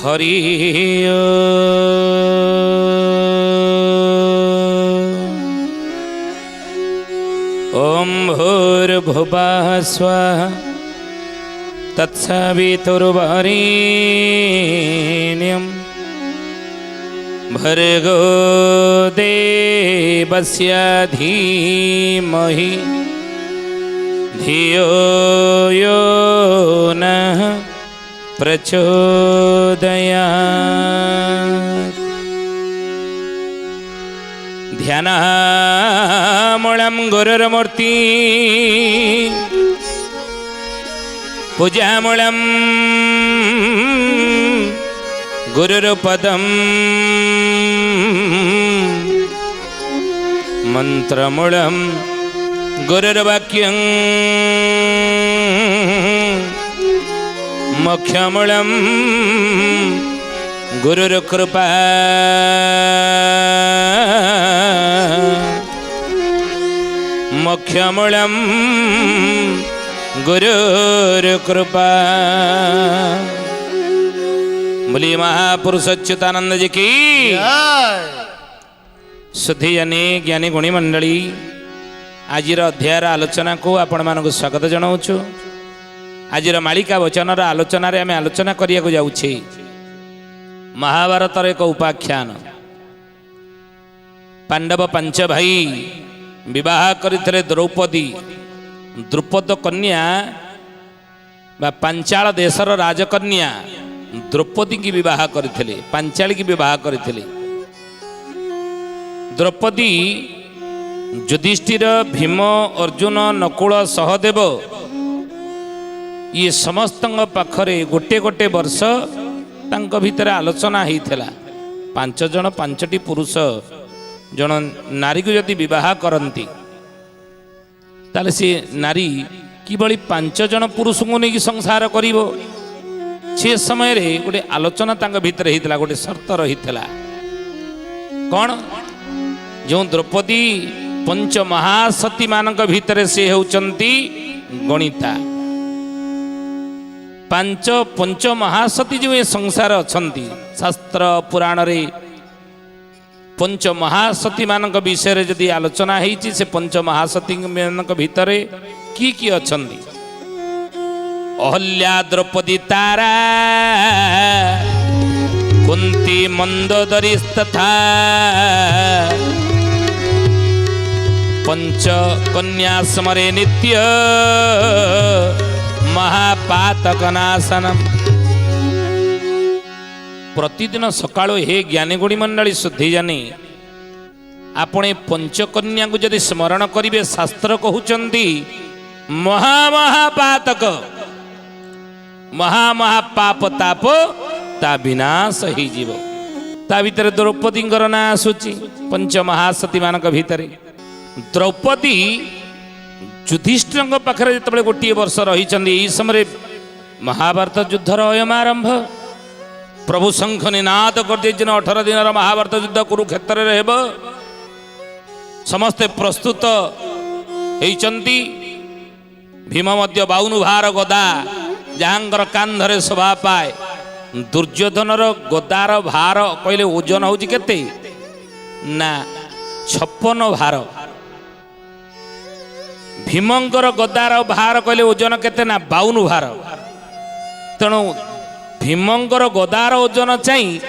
हरि ओम भूर्भुवः स्वः तत्सवितुर्वरेण्यं भर्गो देवस्य धीमहि धियो यो नः प्रचोदयात्। ध्यानमूलं गुरुर्मूर्ति पूजामूलं गुरुर्पदं मंत्रमूलं गुरुर्वाक्यं मोक्षमूलं गुरुर्कृपा। मोक्षमूलं गुरुर्कृपा। बोलिए महापुरुष अच्युतानंद जी की सुधी यानी ज्ञानी गुणी मंडली। आज अध्यायर आलोचना को आपण मानक स्वागत जनाऊँ। आज मालिका वचन आलोचन आम आलोचना करने को जाऊे महाभारतर एक उपाख्यान। पांडव पांच भाई विवाह करते द्रौपदी द्रुपद कन्या पांचाल देशर राजकन्या द्रौपदी की विवाह करते पांचाली की विवाह करते। द्रौपदी युधिष्ठिर भीम अर्जुन नकुल सहदेव ये समस्त पाखरे गोटे गोटे वर्ष तांको भितर आलोचना होता। पांच जन पांचटी पुरुष जन नारी को यदि विवाह करती ताले से नारी किभली पांच जन पुरुष को नहीं संसार करिवो से समय रे गोटे आलोचना तांको भितर होता। गोटे शर्त रही कौन जो द्रौपदी पंच महासती मानक भितर से होचंती गणिता। पांच पंच महासती जो ये संसार अछंती शास्त्र पुराण रे पंच महासती मानक विषय रे जदि आलोचना होईची से पंच महासती मानक भितर की अछंती अहल्या द्रौपदी तारा कुंती मंदोदरी तथा पंच कन्या समरे नित्य महापातकनाशनम। प्रतिदिन सकाळो हे ज्ञानी गुणी मंडली शुद्धि जानी आपणे पंचकन्या को यदि स्मरण करिवे शास्त्र कहउचंदी महामहापातक महामहापाप ताप ता विनाश ही जीव। ता भीतर द्रौपदी ना आसुची पंच महासती मानक भितर द्रौपदी युधिष्ठिर पाखरे जिते गोटे वर्ष रही समय महाभारत युद्धर अयम आरंभ। प्रभु शंख निनाद कर 18 दिन महाभारत युद्ध कुरुक्षेत्र रे समस्ते प्रस्तुत होती। भीम मध्य 52 भार गदा जहांगर कांधरे शोभा पाए। दुर्योधनर गदार भार कहले ओजन होची केते ना 56 भार। भीमंकर गदार भार कहले ओजन केते ना 52 भार। तेणु भीमंकर गदार ओजन चाहिए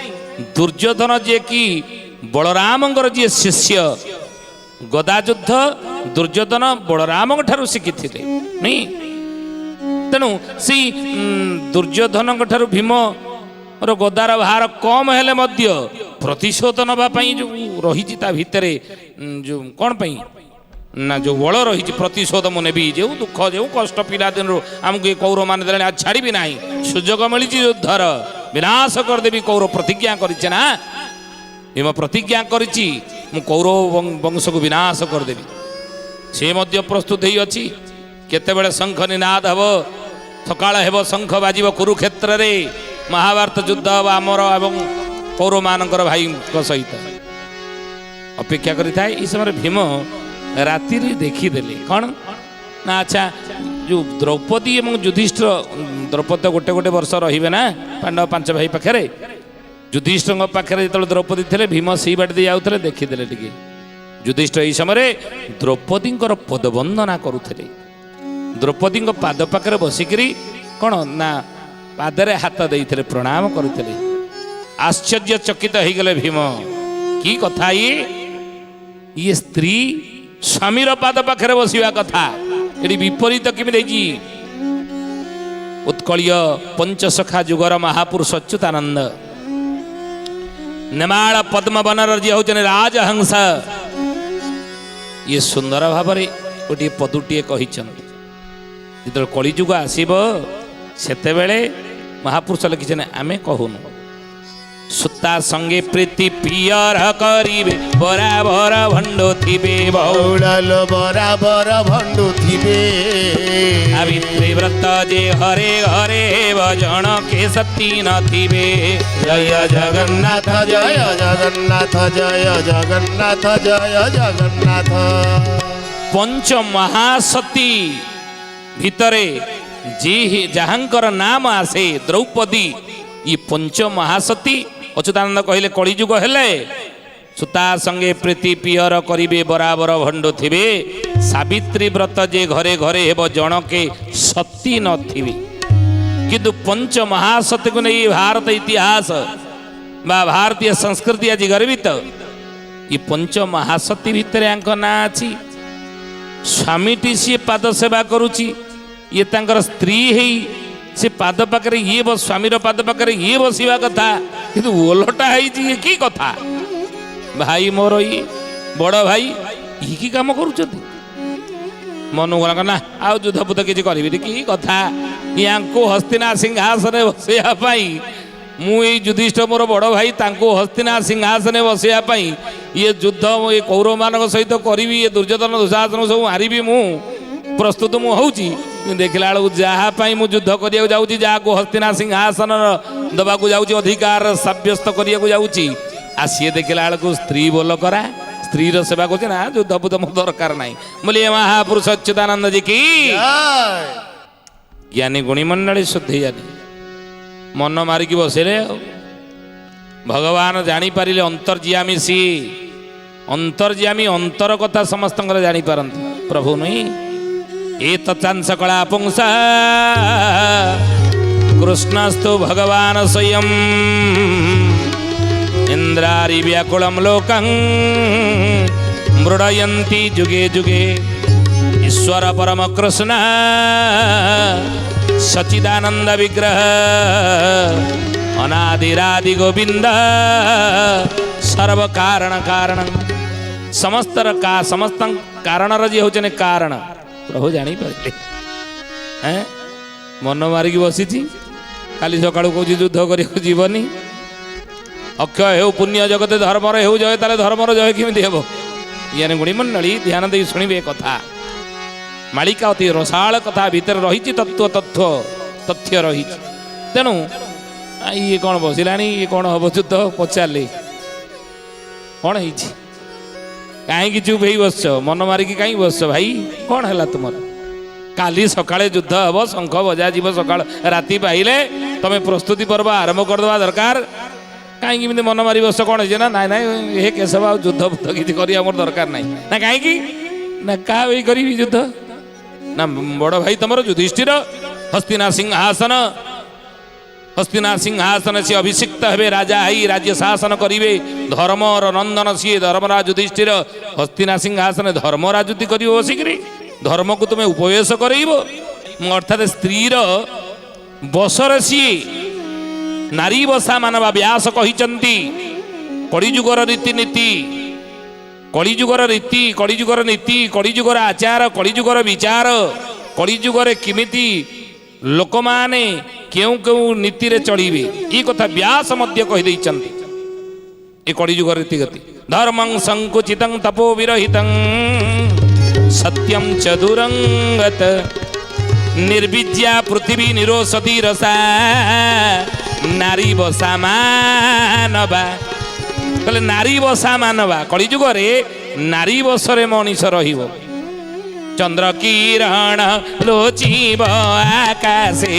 दुर्योधन जे कि बलरामंकर जे शिष्य गदा युद्ध दुर्योधन बलराम ठारू शिखी नहीं। तेणु सी दुर्योधन ठारू भीम गदार भार कम हेले मध्य प्रतिशोध नवाई जो रही भितर जो कौन पाई ना जो बल रही प्रतिशोध मुझे भी जो दुख जो कष्ट पिला दिन आमको ये कौरव मान दे छाड़ी भी ना सुजोग मिली युद्धर विनाश करदेवी कौरव प्रतिज्ञा करना भीम प्रतिज्ञा करी कौरव वंश को विनाश करदेवी से मध्य प्रस्तुत ही अच्छी केतेबेले शंख निनाद हे सकाळ हेब शंख बाजिब कुरुक्षेत्र रे महाभारत युद्ध हम आमर एवं कौरव मानकर भाई सहित अपेक्षा करें। समय भीम राति देखीदे कौन ना अच्छा जो द्रौपदी एवं युधिष्ठिर द्रौपदी गोटे गोटे वर्ष रही ना पांडव 5 भाई पाखे युधिष्ठिर पाखे जो द्रौपदी थे भीम से बाट दे जाते देखीदे टे युधिष्ठिर यही समय द्रौपदी पदवंदना करुले द्रौपदी पाद पाखे बसिकी कौन ना पादरे हाथ देते प्रणाम करुले आश्चर्यचकित हो गले भीम की कथा ये स्त्री स्वामीर पाद पाखे बसवा कथा ये विपरीत किमी उत्कलीय पंचसखा जुगर महापुरुष अच्युतानंद नेमाल पद्मवनर जी होचने राजहंस ये सुंदर भाव गोटे पदुटे कही जो कलिजुग आसब से महापुरुष लिखिछन आमे कहूनु सुता संगे प्रीति पियर करिबे बराबर भंडो थिबे बौड़ल बराबर भंडो थिबे सावित्री व्रत जे हरे हरे भजन के सती न थिबे जय जगन्नाथ जय जगन्नाथ जय जगन्नाथ जय जगन्नाथ पंच महासती भितरे जी जहांकर नाम आसे द्रौपदी ये पंच महासती अच्युतानंद कहले कलिजुग हेले सुता संगे प्रीति पियर करिबे बराबर भंडो थिबे सावित्री व्रत जे घरे घरे हेब जन के सती न थिबे किंतु पंच महासती को नहीं भारत इतिहास बा भारतीय संस्कृति आज गर्वित ये पंच महासती भितर ना अच्छी स्वामीटी सी पाद सेवा करुची ये तांकर स्त्री है से पाद पाखे ये स्वामीर पाद पाखे ये बसवा कथा कि ओलटा है कि कथा भाई मोर ये बड़ भाई ये कि कम कर मन को ना आ युद्ध बुद्ध किसी करी कि कथा या हस्तिना सिंहासन बसवाई मुझे युधिष्ठिर मोर बड़ भाई हस्तिना सिंहासन बसवाई ये युद्ध ये कौरव मान सहित करी ये दुर्योधन दुशासन सब मारि मु प्रस्तुत मुझे देखला जहाँपाई मुझ युद्ध करिया जाऊँगी जहाँ हस्तिना सिंहासन दबाक जाऊँगी अधिकार सब्यस्त करिया जाऊँगी आ सी देखला स्त्री बोल करा स्त्री सेवा कर ना युद्ध बुद्ध मत दरकार ना बोलिए महापुरुष अच्युतानंद जी की ज्ञानी गुणी मंडली शुद्धि जानी मन मारिकी बसले भगवान जापारे अंतर्ज्यामी सी अंतर्ज्यामी अंतर कथा समस्त जापारती प्रभु नहीं एतचांस कला पुंसा कृष्णस्तु भगवान स्वयं इंद्रारि व्याकुलं लोकं मृडयन्ति जुगे जुगे ईश्वर परम कृष्ण सच्चिदानंद विग्रह अनादिरादि गोविंद सर्व कारण कारण समस्तर का समस्त कारण रजी होचने कारण प्रभु जानी पारे मन मारिकी बसी काली सका कौच युद्ध करनी अक्षय हो पुण्य जगत धर्मर हो जय ताले धर्मर जय केमी हम यानी गुणी मंडली ध्यान दे शुणे कथा मालिका अति रसाल कथा भितर रही तत्व तत्व तथ्य रही तेणु ये कौन बसला ये कौन हम युद्ध पचारे कौन है कहीं चुप हो बस मन मारिकी कहीं बस भाई कौन है तुम काली सकाळे युद्ध हम शंख बजा जीव सका राति पाइले तमें प्रस्तुति पर्व आरंभ करदे दरकार कहीं मन मारी बस कौन है ना ना ना ये केशव आ युद्ध बुद्ध किसी कर दरकार ना ना कहीं ना क्या करी युद्ध ना बड़ भाई तुम युधिष्ठिर हस्तिना सिंहासन से अभिषिक्त हे राजा है राज्य शासन करेंगे धर्म नंदन सी धर्मराज युधिष्ठिर हस्तिना सिंहासन धर्म राजनीति कर बसिक धर्म को तुम्हें उपवेश कर अर्थात स्त्रीर बसर सी नारी बसा मानवा व्यास कहते कलिजुगर रीतिनीति कलिजुगर रीति कलिजुगर नीति कलिजुगर आचार कलिजुगर विचार कलिजुगर किमिति लोक माने क्यों क्यों नीति रे चलिबे ये कथा व्यास मध्य कहि दैछन्ति ए कलिजुग रीतिगति धर्मं संकुचितं तपो विरहितं सत्यं च दुरंगत निर्विद्या पृथ्वी निरोसति रसा नारी बसा मानवा कहले नारी बसा मानवा कलिजुग रे नारी बसरे मनीष रहिबो ଚନ୍ଦ୍ର କିରଣ ଲୋଚିବ ଆକାଶେ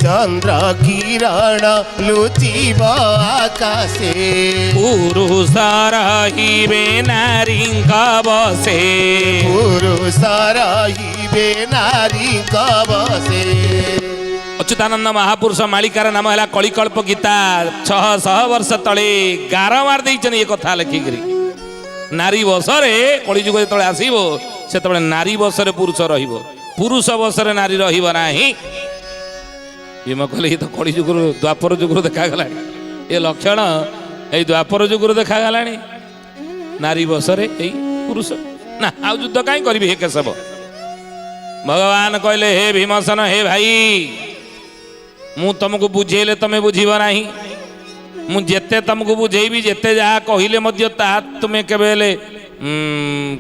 ଚନ୍ଦ୍ର କିରଣ ଲୁଚିବ ଆକାଶେ ପୁରୁଷ ରହିବେ ନାରୀଙ୍କ ବସେ ପୁରୁଷ ରହିବେ ନାରୀଙ୍କ ବସେ। ଅଚ୍ୟୁତାନନ୍ଦ ମହାପୁରୁଷ ମାଳିକାର ନାମ ହେଲା କଳିକଳ୍ପ ଗୀତା। 600 ବର୍ଷ ତଳେ ଗାର ମାରି ଦେଇଛନ୍ତି ଏ କଥା ଲେଖିକିରି। ନାରୀ ବସରେ କଳିଯୁଗ ଯେତେବେଳେ ଆସିବ ସେତେବେଳେ ନାରୀ ବସରେ ପୁରୁଷ ରହିବ, ପୁରୁଷ ବସରେ ନାରୀ ରହିବ ନାହିଁ। ଭୀମ କହିଲେ ଏ ତ କଳି ଯୁଗରୁ ଦ୍ୱାପର ଯୁଗରୁ ଦେଖାଗଲାଣି, ଏ ଲକ୍ଷଣ ଏଇ ଦ୍ୱାପର ଯୁଗରୁ ଦେଖାଗଲାଣି। ନାରୀ ବସରେ ଏଇ ପୁରୁଷ ନା, ଆଉ ଯୁଦ୍ଧ କାହିଁ କରିବି ହେ କେଶବ। ଭଗବାନ କହିଲେ ହେ ଭୀମସେନ, ହେ ଭାଇ, ମୁଁ ତମକୁ ବୁଝେଇଲେ ତମେ ବୁଝିବ ନାହିଁ। ମୁଁ ଯେତେ ତମକୁ ବୁଝେଇବି, ଯେତେ ଯାହା କହିଲେ ମଧ୍ୟ ତାହା ତୁମେ କେବେ ହେଲେ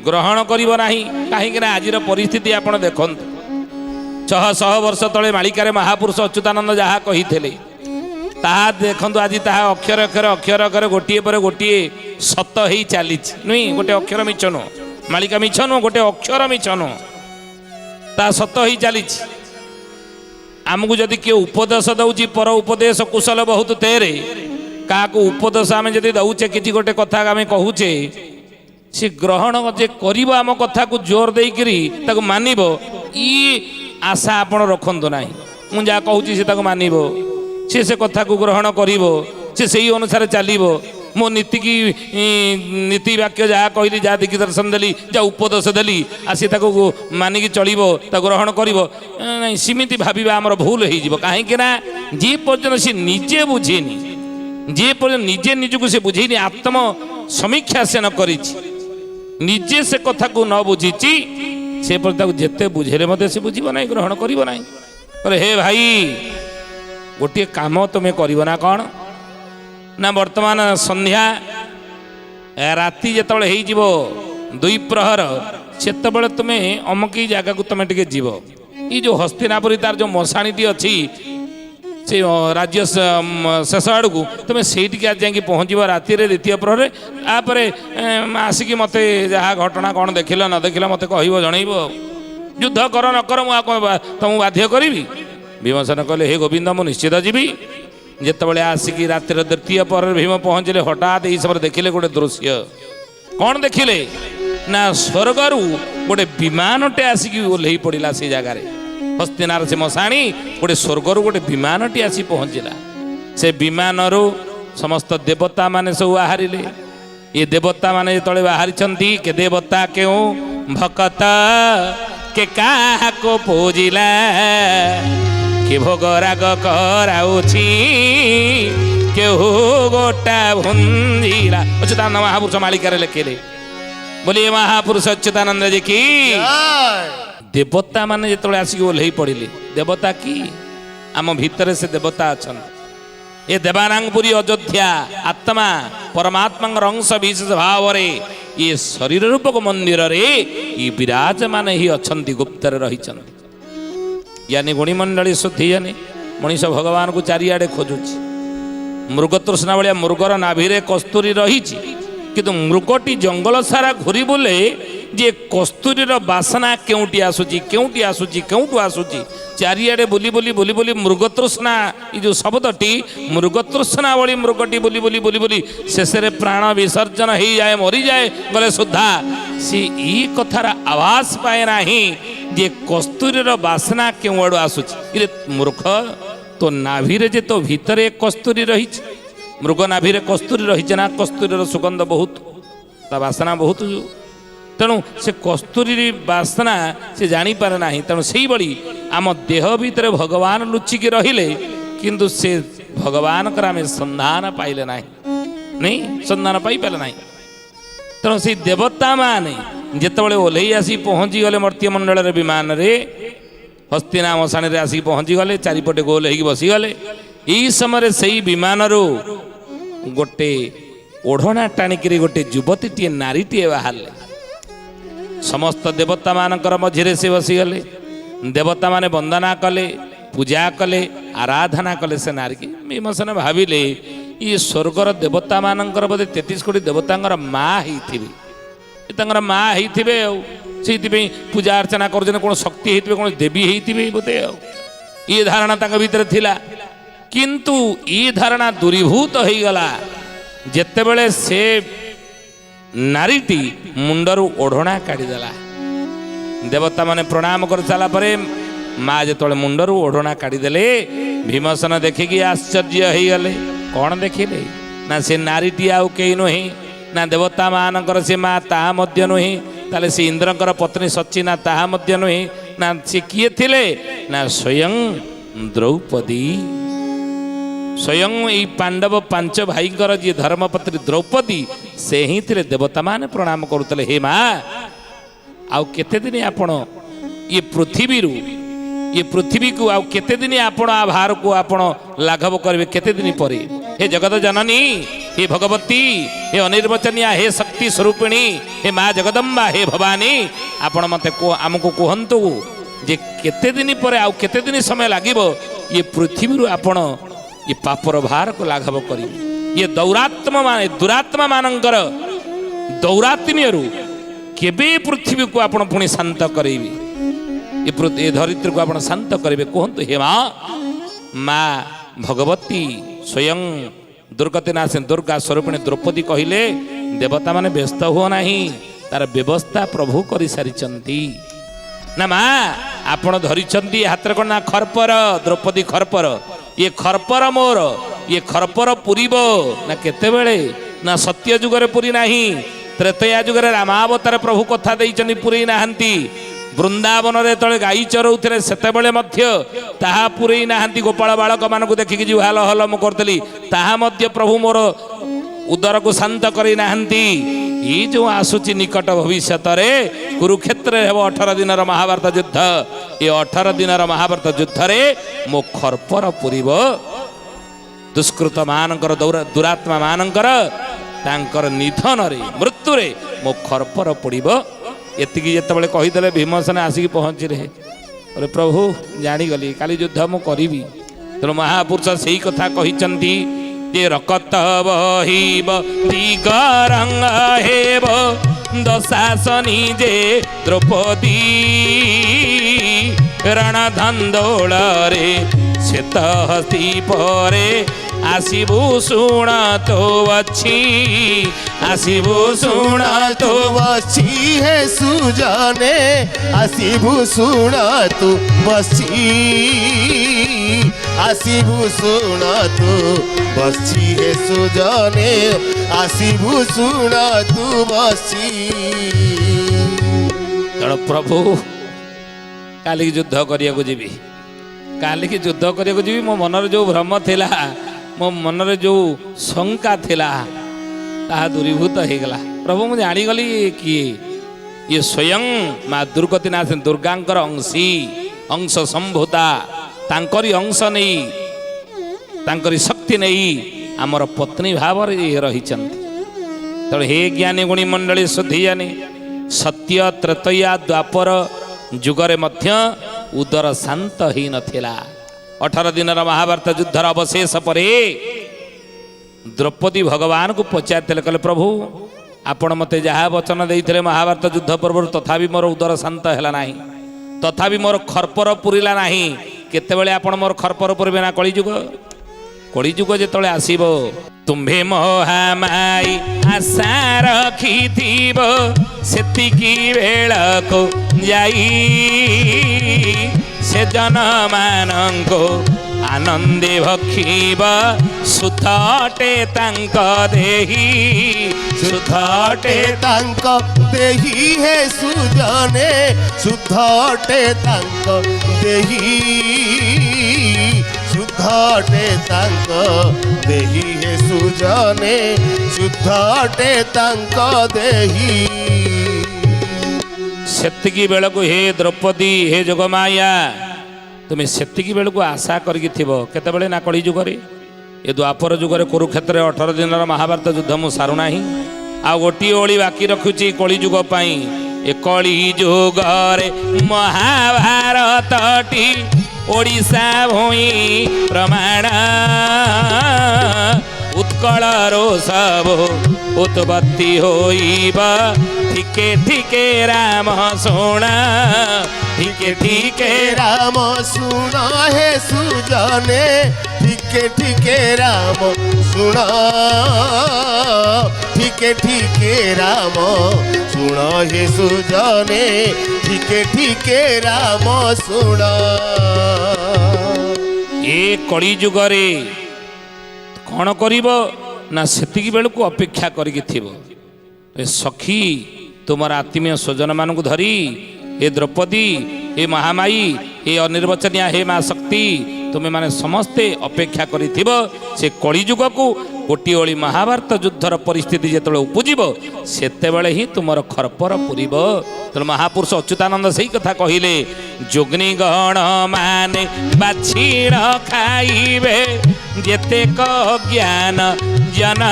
ଗ୍ରହଣ କରିବ ନାହିଁ। କାହିଁକିନା ଆଜିର ପରିସ୍ଥିତି ଆପଣ ଦେଖନ୍ତୁ। 600 ବର୍ଷ ତଳେ ମାଳିକାରେ ମହାପୁରୁଷ ଅଚ୍ୟୁତାନନ୍ଦ ଯାହା କହିଥିଲେ ତାହା ଦେଖନ୍ତୁ ଆଜି ତାହା ଅକ୍ଷର ଅକ୍ଷର ଅକ୍ଷର ଅକ୍ଷର ଗୋଟିଏ ପରେ ଗୋଟିଏ ସତ ହେଇ ଚାଲିଛି। ନୁହେଁ, ଗୋଟେ ଅକ୍ଷର ମିଛ ନୁହଁ, ମାଳିକା ମିଛ ନୁହଁ, ଗୋଟେ ଅକ୍ଷର ମିଛ ନୁହଁ, ତାହା ସତ ହେଇ ଚାଲିଛି। ଆମକୁ ଯଦି କିଏ ଉପଦେଶ ଦେଉଛି, ପର ଉପଦେଶ କୁଶଳ ବହୁତ ତେରେ, କାହାକୁ ଉପଦେଶ ଆମେ ଯଦି ଦେଉଛେ, କିଛି ଗୋଟେ କଥା ଆମେ କହୁଛେ, ସେ ଗ୍ରହଣ ଯେ କରିବ ଆମ କଥାକୁ ଜୋର ଦେଇକିରି ତାକୁ ମାନିବ, ଇ ଆଶା ଆପଣ ରଖନ୍ତୁ ନାହିଁ। ମୁଁ ଯାହା କହୁଛି ସେ ତାକୁ ମାନିବ, ସେ କଥାକୁ ଗ୍ରହଣ କରିବ, ସେ ସେଇ ଅନୁସାରେ ଚାଲିବ। ମୋ ନୀତିକି ନୀତି ବାକ୍ୟ ଯାହା କହିଲି, ଯାହା ଦିଗ ଦର୍ଶନ ଦେଲି, ଯାହା ଉପଦେଶ ଦେଲି, ଆସି ତାକୁ ମାନିକି ଚଳିବ, ତାକୁ ଗ୍ରହଣ କରିବ ନାଇଁ, ସେମିତି ଭାବିବା ଆମର ଭୁଲ ହେଇଯିବ। କାହିଁକି ନା ଯେ ପର୍ଯ୍ୟନ୍ତ ସେ ନିଜେ ବୁଝିନି, ଯେ ପର୍ଯ୍ୟନ୍ତ ନିଜେ ନିଜକୁ ସେ ବୁଝେଇନି, ଆତ୍ମ ସମୀକ୍ଷା ସେ ନ କରିଛି, ନିଜେ ସେ କଥାକୁ ନ ବୁଝିଛି, ସେ ପର୍ଯ୍ୟନ୍ତ ତାକୁ ଯେତେ ବୁଝେଇଲେ ମଧ୍ୟ ସେ ବୁଝିବ ନାହିଁ, ଗ୍ରହଣ କରିବ ନାହିଁ। ହେ ଭାଇ, ଗୋଟିଏ କାମ ତୁମେ କରିବ ନା କ'ଣ ନା, ବର୍ତ୍ତମାନ ସନ୍ଧ୍ୟା ରାତି ଯେତେବେଳେ ହେଇଯିବ 2 ପ୍ରହର, ସେତେବେଳେ ତୁମେ ଅମକି ଜାଗାକୁ ତୁମେ ଟିକେ ଯିବ। ଏଇ ଯେଉଁ ହସ୍ତିନାପୁରୀ ତାର ଯେଉଁ ମଶାଣିଟି ଅଛି ସେ ରାଜ୍ୟ ଶେଷ ଆଡ଼କୁ, ତୁମେ ସେଇଠିକି ଆଜି ଯାଇକି ପହଞ୍ଚିବ ରାତିରେ 2ୟ ପ୍ରହରରେ। ତାପରେ ଆସିକି ମୋତେ ଯାହା ଘଟଣା କ'ଣ ଦେଖିଲ ନ ଦେଖିଲ ମୋତେ କହିବ, ଜଣେଇବ। ଯୁଦ୍ଧ କର ନ କର, ମୁଁ ଆଉ କ'ଣ ତୁମକୁ ବାଧ୍ୟ କରିବି। ଭୀମସେନ କହିଲେ ହେ ଗୋବିନ୍ଦ, ମୁଁ ନିଶ୍ଚିତ ଯିବି। ଯେତେବେଳେ ଆସିକି ରାତିର 2ୟ ପ୍ରହରରେ ଭୀମ ପହଞ୍ଚିଲେ, ହଠାତ୍ ଏଇ ସମୟରେ ଦେଖିଲେ ଗୋଟେ ଦୃଶ୍ୟ। କ'ଣ ଦେଖିଲେ ନା, ସ୍ୱର୍ଗରୁ ଗୋଟେ ବିମାନଟେ ଆସିକି ଓହ୍ଲେଇ ପଡ଼ିଲା ସେ ଜାଗାରେ। ହସ୍ତିନାର ସେ ମଶାଣି, ଗୋଟେ ସ୍ୱର୍ଗରୁ ଗୋଟେ ବିମାନଟି ଆସି ପହଞ୍ଚିଲା। ସେ ବିମାନରୁ ସମସ୍ତ ଦେବତା ମାନେ ସବୁ ବାହାରିଲେ। ଏ ଦେବତା ମାନେ ଯେତେବେଳେ ବାହାରିଛନ୍ତି, କେ ଦେବତା କେଉଁ ଭକତ କେ କାହାକୁ ପୂଜିଲା, କେ ଭୋଗ ରାଗ କରାଉଛି, କେହୁ ଗୋଟା ଭୁଞ୍ଜିଲା। ଅଚ୍ୟୁତାନନ୍ଦ ମହାପୁରୁଷ ମାଳିକାରେ ଲେଖିଲେ, ବୋଲି ମହାପୁରୁଷ ଅଚ୍ୟୁତାନନ୍ଦ ଯେ କି ଦେବତା ମାନେ ଯେତେବେଳେ ଆସିକି ଓହ୍ଲେଇ ପଡ଼ିଲେ, ଦେବତା କି ଆମ ଭିତରେ ସେ ଦେବତା ଅଛନ୍ତି। ଏ ଦେବାନାଙ୍ଗପୁରୀ ଅଯୋଧ୍ୟା ଆତ୍ମା ପରମାତ୍ମାଙ୍କର ଅଂଶ ବିଶେଷ ଭାବରେ ଏ ଶରୀର ରୂପକ ମନ୍ଦିରରେ ଏ ବିରାଜମାନ ହିଁ ଅଛନ୍ତି, ଗୁପ୍ତରେ ରହିଛନ୍ତି। ଜ୍ଞାନୀ ଗୁଣିମଣ୍ଡଳୀ ଶୁଦ୍ଧି ଜାନି ମଣିଷ ଭଗବାନଙ୍କୁ ଚାରିଆଡ଼େ ଖୋଜୁଛି। ମୃଗତୃଷ୍ଣା ଭଳିଆ ମୃଗର ନାଭିରେ କସ୍ତୁରୀ ରହିଛି, କିନ୍ତୁ ମୃଗଟି ଜଙ୍ଗଲ ସାରା ଘୁରି ବୁଲେ ଯେ କସ୍ତୁରୀର ବାସନା କେଉଁଠି ଆସୁଛି, କେଉଁଠି ଆସୁଛି, କେଉଁଠୁ ଆସୁଛି, ଚାରିଆଡ଼େ ବୁଲି ବୁଲି ବୁଲି ବୁଲି ମୃଗତୃଷ୍ଣା, ଏ ଯେଉଁ ଶବ୍ଦଟି ମୃଗତୃଷ୍ଣା ଭଳି ମୃଗଟି ବୁଲି ବୁଲି ବୁଲି ବୁଲି ଶେଷରେ ପ୍ରାଣ ବିସର୍ଜନ ହେଇଯାଏ, ମରିଯାଏ ଗଲେ ସୁଦ୍ଧା ସେ ଏଇ କଥାର ଆଭାସ ପାଏ ନାହିଁ ଯେ କସ୍ତୁରୀର ବାସନା କେଉଁଆଡ଼ୁ ଆସୁଛି। ଇରେ ମୂର୍ଖ, ତୋ ନାଭିରେ ଯେ ତୋ ଭିତରେ କସ୍ତୁରୀ ରହିଛି, ମୃଗ ନାଭିରେ କସ୍ତୁରୀ ରହିଛି ନା, କସ୍ତୁରୀର ସୁଗନ୍ଧ ବହୁତ, ତା ବାସନା ବହୁତ। ତେଣୁ ସେ କସ୍ତୁରୀ ବାସନା ସେ ଜାଣିପାରେ ନାହିଁ। ତେଣୁ ସେଇଭଳି ଆମ ଦେହ ଭିତରେ ଭଗବାନ ଲୁଚିକି ରହିଲେ, କିନ୍ତୁ ସେ ଭଗବାନଙ୍କର ଆମେ ସନ୍ଧାନ ପାଇଲେ ନାହିଁ, ନାଇଁ ସନ୍ଧାନ ପାଇପାରିଲେ ନାହିଁ। ତେଣୁ ସେଇ ଦେବତା ମାନେ ଯେତେବେଳେ ଓହ୍ଲେଇ ଆସି ପହଞ୍ଚିଗଲେ ମର୍ତ୍ତ୍ୟମଣ୍ଡଳରେ ବିମାନରେ, ହସ୍ତିନା ମଶାଣିରେ ଆସିକି ପହଞ୍ଚିଗଲେ, ଚାରିପଟେ ଗୋଲ ହେଇକି ବସିଗଲେ। ଏଇ ସମୟରେ ସେଇ ବିମାନରୁ ଗୋଟେ ଓଢ଼ଣା ଟାଣିକିରି ଗୋଟେ ଯୁବତୀଟିଏ, ନାରୀଟିଏ ବାହାରିଲେ। ସମସ୍ତ ଦେବତା ମାନଙ୍କର ମଝିରେ ସେ ବସିଗଲେ। ଦେବତା ମାନେ ବନ୍ଦନା କଲେ, ପୂଜା କଲେ, ଆରାଧନା କଲେ ସେ ନାରୀକି। ଭୀମସେନ ଭାବିଲେ ଇଏ ସ୍ୱର୍ଗର ଦେବତା ମାନଙ୍କର ବୋଧେ 33 କୋଟି ଦେବତାଙ୍କର ମା ହେଇଥିବେ, ତାଙ୍କର ମା ହେଇଥିବେ ଆଉ। से पूजा अर्चना कर कौन शक्ति होते कौन देवी होते बोधे ये धारणा तक भीतर थिला किंतु ये धारणा दूरीभूत हो गला जेते बेले से नारीटी मुंडरू ओढ़णा काढ़ीदेला देवता माने प्रणाम कर सारा पर माँ जो मुंडरू ओढ़णा काढ़ीदेले भीमसेन देखिकी आश्चर्य हो गले कौन देखिले ना से नारीटी आउ कहीं नुहे ना देवता मानकर से माँ ताहा मध्य नुहे ताले से इंद्रकर पत्नी सची ना ताहा मध्य नुहे ना से किए थिले ना स्वयं द्रौपदी स्वयं यही पांडव पांच भाईकर जी धर्मपत्री द्रौपदी से ही थे देवता माने प्रणाम करुले हे माँ आउ केते दिन आपण ये पृथ्वी को आउ केते दिन आपण आ भार को आपण लाघव करेंगे केते दिन पर हे जगत जननी हे भगवती हे अनिर्वचनिया हे शक्ति स्वरूपिणी हे माँ जगदम्बा हे भवानी आपण मते को आमको कहतु जे केते दिन पर आउ केते दिन समय लागिबो ये पृथ्वी आपण ये पापर भार को लाघव करी ये दुरात्मा मानकर दौरात्म्यरू केबे पृथ्वी को आपण पुणी शांत करेबी ये धरित्री को आपण शांत करेंगे कहतु हे माँ माँ भगवती स्वयं दुर्गति नाश दुर्गा स्वरूपिणी द्रौपदी कहले देवता माने व्यस्त हुआ नहीं तार व्यवस्था प्रभु कर सारी ना माँ आपण धरी हाथ ना खरपर द्रौपदी खरपर ये खरपर मोर ये खरपर पुरीब ना केतेबेले ना सत्य जुगरे पुरी नहीं त्रेतया जुगरे रामावतार प्रभु कथा देइचनी पुरी नाहंती वृंदावन रे तळे गाई चरौथिले सेतेबेले मध्य ताहा पुरी नाहंती गोपाल बालक मानकु देखिकी जी हाल हल मु करतली ताहा मध्य प्रभु मोर उदर को शांत करी नाहंती ये जो आसुची निकट भविष्यत रे कुरुक्षेत्र हेब 18 दिन महाभारत युद्ध ये 18 दिन महाभारत युद्ध रे मो खरपर पुरीब दुष्कृत मानकर दुरात्मा मानकर तांकर निधन रे मृत्यु रे मो खरपर पड़ब एतिकी जेतेबेले कहिदेले भीमसेन आसिक पहुँची रहे अरे प्रभु जानीगली काली युद्ध मु करी तेणु महापुरुष से कथा कही ये रकत बहिब दिगरंग हेब दशासनी जे द्रौपदी रणधंदोल रे श्वेत हस्ती परे आसिबु शुण तो अच्छी आसिबु शुण तो बसी है सुजाने आसिबु शुण तू बसी आसिबु शुण तू बसी है सुजाने आसिबु शुण तू बसी प्रभु काली युद्ध करिया को जीवी काली की युद्ध करिया को जीवी मो मनर जो भ्रम थिला मो मनरे जो शंका थिला ताहा दूरीभूत हो गला प्रभु मुझे जानीगली किए ये स्वयं माँ दुर्गति नाथ दुर्गांकर अंशी अंश संभूता तांकरी अंश नहीं तांकरी शक्ति नहीं आमर पत्नी भाव रही तेणु हे ज्ञानी गुणी मंडली शुद्धि जानी सत्य त्रेतया द्वापर जुगरे मध्य उदर शांत ही नथिला 18 दिन महाभारत युद्धर अवशेष पर द्रौपदी भगवान को पचारे कहले प्रभु आपण मते जहाँ वचन देते महाभारत युद्ध पूर्व तथापि मोर उदर शांत है ना तथापि मोर खरपर पुरीला ना केतेबेले आपण मोर खरपर पुरबे ना कलिजुग जेतले आसीबो तुम्भे मोहामाई आशा रखिथिब सेतिकी बेळको जाई से जन मानंको आनंदे भक्षीब सुथटे तांक देही सुथटे तांक देही है सुजने सुथटे तांक देही सुथटे तांक देही है सुजने सुथटे तांक देही सेतिकी बेलू हे द्रौपदी हे जोगमाया तुम्हें सेतिकी बेलू आशा करते ना कली जुगरे ये द्वापर जुगरे कुरुक्षेत्र 18 दिन महाभारत युद्ध मु सारुना आ गोटे ओली बाकी रखुची कली जुग ए कली जुगरे महाभारत टी ओडिशा भूमि प्रमाण सकलरो सब उत्पत्ति होइबा ठीके ठीके राम सुना ठीके ठीके राम सुन हे सुजने ठीके ठीके राम सुन ठीके ठीके राम सुन हे सुजने ठीके ठीके राम सुन। ए कली जुगरे कौन करिब ना सेतिकी बेलू अपेक्षा करिकी थिबो। ए सखी तुमर आत्मीय स्वजन मानक धरी हे द्रौपदी हे महामाई हे अनिर्वचनिया हे माँ शक्ति तुम्हें माने समस्ते अपेक्षा करिथिब से कली जुग को गोटी ओली महाभारत युद्धर परिस्थिति जेतबेले उपजिब सेतेबेले ही तुमर खरपर पुरिब। तेणु महापुरुष अच्युतानंद सही कथा कहिले जोग्नि गण माने बाछीण खाइबे जेते ज्ञान जन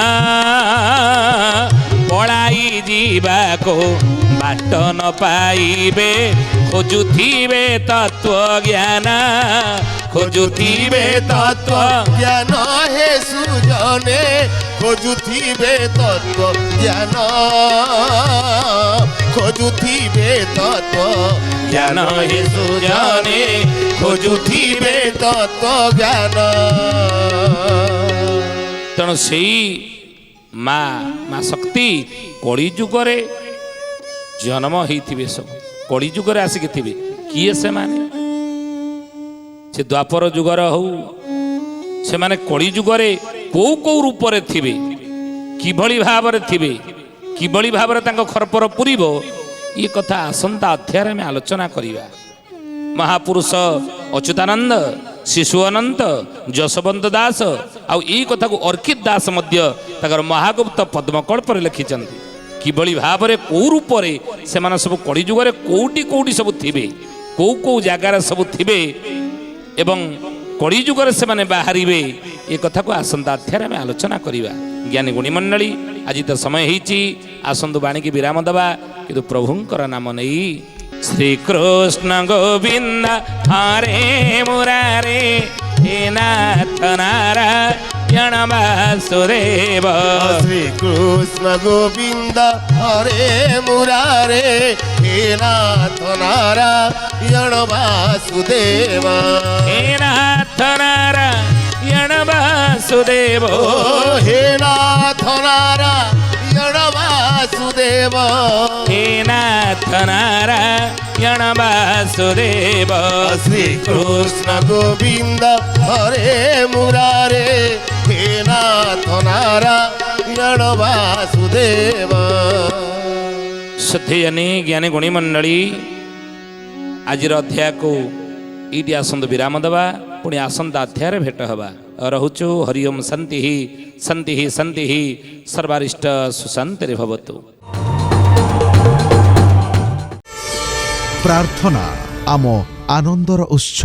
पलाई जीवा को बाट न पाइबे खोजुथिबे तत्व ज्ञान खोजुथिबे तत्व ज्ञान हे सुजने खोजुथिबे तत्व ज्ञान खोजुथिबे तत्व ज्ञान हे सुजने खोजुथिबे तत्व ज्ञान। तेणु से माँ शक्ति कली जुगरे जन्म होइथिबे सब कली जुगरे आसिक थिबे किए से माने से द्वापर जुगर हौ से माने कली जुगरे को रूप रे थिबे किभली भाव रे थिबे किभली भाव रे तांको खरपर पुरिबो ये कथा आसंता अध्याय में आलोचना करिबा। महापुरुष अच्युतानंद शिशु अनंत जशवंत दास आउ ई कथा को अर्कित दास मध्य ताकर महागुप्त पद्मकल्प लिखिचंती किभली भाव रे को रूप रे से माने सब कली जुगरे कोटी कोटी सब थिबे को जगार सब थिबे एवं कली जुगरे से माने बाहरिबे ये कथा को आसंता अध्याय में आलोचना करिबा। ज्ञानी गुणी मंडली आज तो समय होईची आसंतु बाणी की विराम दबा किंतु प्रभुंकर नाम नहीं श्री कृष्ण गोविंद हरे मुरारे हे नाथ नारायण वासुदेव श्री कृष्ण गोविंद हरे मुरारे हे नाथ नारायण वासुदेव हे नाथ नारायण वासुदेव हे नाथ नारायण वासुदेव हे नाथ नारायण वासुदेव श्री कृष्ण गोविंद हरे मुरारे हे नाथ नारायण वासुदेव। श्रद्धेयने ज्ञानी गुणी मंडली आज अध्याय को ये आसंत विराम दबा पुणी आसंता अध्याय भेट हवा रहुचु हरिओम शांति शांति शांति सर्वारिष्ट सुशांति भवतु। प्रार्थना आम आनंदर उत्स।